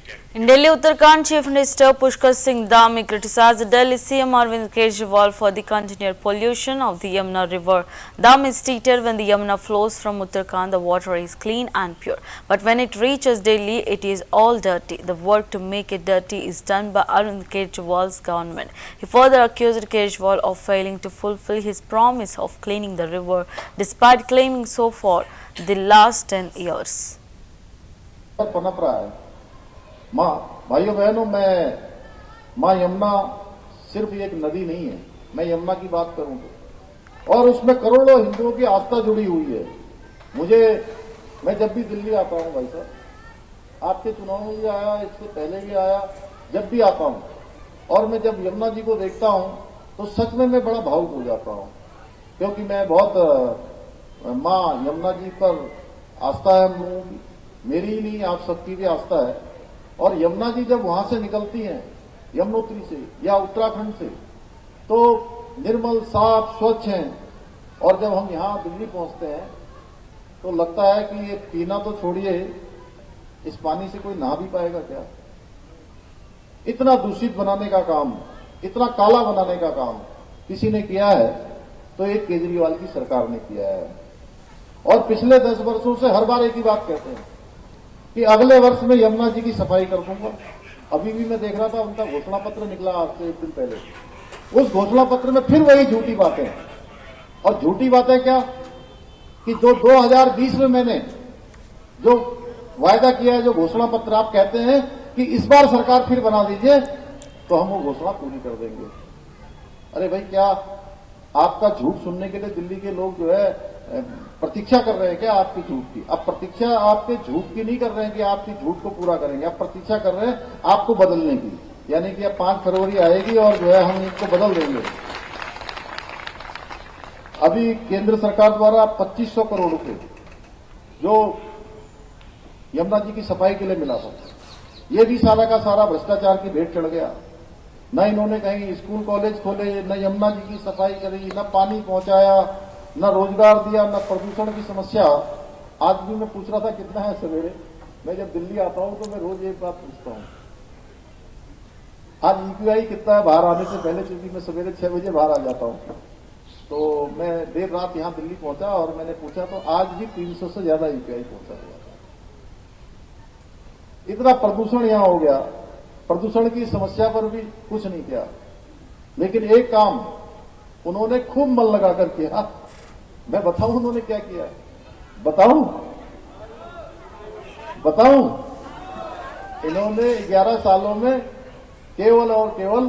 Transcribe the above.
In Delhi, Uttarakhand Chief Minister Pushkar Singh Dhami criticized the Delhi CM Arvind Kejriwal for the continued pollution of the Yamuna River. Dhami stated, when the Yamuna flows from Uttarakhand, the water is clean and pure. But when it reaches Delhi, it is all dirty. The work to make it dirty is done by Arvind Kejriwal's government. He further accused Kejriwal of failing to fulfill his promise of cleaning the river, despite claiming so for the last 10 years. माँ भाइयों बहनों, मैं माँ यमुना सिर्फ एक नदी नहीं है। मैं यमुना की बात करूं तो, और उसमें करोड़ों हिंदुओं की आस्था जुड़ी हुई है। मैं जब भी दिल्ली आता हूं भाई साहब, आपके चुनाव में भी आया, इससे पहले भी आया, जब भी आता हूं और मैं जब यमुना जी को देखता हूं तो सच में मैं बड़ा भावुक हो जाता हूं, क्योंकि मैं बहुत माँ यमुना जी पर आस्था है, मेरी ही नहीं आप सबकी भी आस्था है। और यमुना जी जब वहां से निकलती हैं, यमुनोत्री से या उत्तराखंड से, तो निर्मल साफ स्वच्छ हैं। और जब हम यहां दिल्ली पहुंचते हैं तो लगता है कि ये पीना तो छोड़िए, इस पानी से कोई नहा भी पाएगा क्या। इतना दूषित बनाने का काम, इतना काला बनाने का काम किसी ने किया है तो एक केजरीवाल की सरकार ने किया है। और पिछले 10 वर्षों से हर बार एक ही बात कहते हैं कि अगले वर्ष में यमुना जी की सफाई कर दूंगा। अभी भी मैं देख रहा था, उनका घोषणा पत्र निकला आज से 1 दिन पहले। उस घोषणा पत्र में फिर वही झूठी बातें, और झूठी बातें क्या कि जो 2020 में मैंने जो वायदा किया है, जो घोषणा पत्र आप कहते हैं कि इस बार सरकार फिर बना दीजिए, तो हम वो घोषणा पूरी कर देंगे। अरे भाई, क्या आपका झूठ सुनने के लिए दिल्ली के लोग जो है प्रतीक्षा कर रहे हैं क्या आपकी झूठ की? अब प्रतीक्षा आपके झूठ की नहीं कर रहे हैं कि आपकी झूठ को पूरा करेंगे, आप प्रतीक्षा कर रहे हैं आपको बदलने की, यानी कि अब 5 फरवरी आएगी और जो है हम इसको बदल देंगे। अभी केंद्र सरकार द्वारा 2500 करोड़ रुपए जो यमुना जी की सफाई के लिए मिला था, ये भी सारा का सारा भ्रष्टाचार की भेंट चढ़ गया। न इन्होंने कहीं स्कूल कॉलेज खोले, न यमुना जी की सफाई करी, न पानी पहुंचाया, न रोजगार दिया, न प्रदूषण की समस्या। आज भी मैं पूछ रहा था कितना है सवेरे, मैं जब दिल्ली आता हूं तो मैं रोज एक बात पूछता हूं, आज ईक्यूआई कितना है बाहर आने से पहले, क्योंकि मैं सवेरे 6 बजे बाहर आ जाता हूं। तो मैं देर रात यहां दिल्ली पहुंचा और मैंने पूछा तो आज भी 300 से ज्यादा ईक्यूआई पहुंचा हुआ था। इतना प्रदूषण यहां हो गया, प्रदूषण की समस्या पर भी कुछ नहीं किया। लेकिन एक काम उन्होंने खूब मन लगाकर किया। मैं बताऊं उन्होंने क्या किया? बताऊं? इन्होंने 11 सालों में केवल और केवल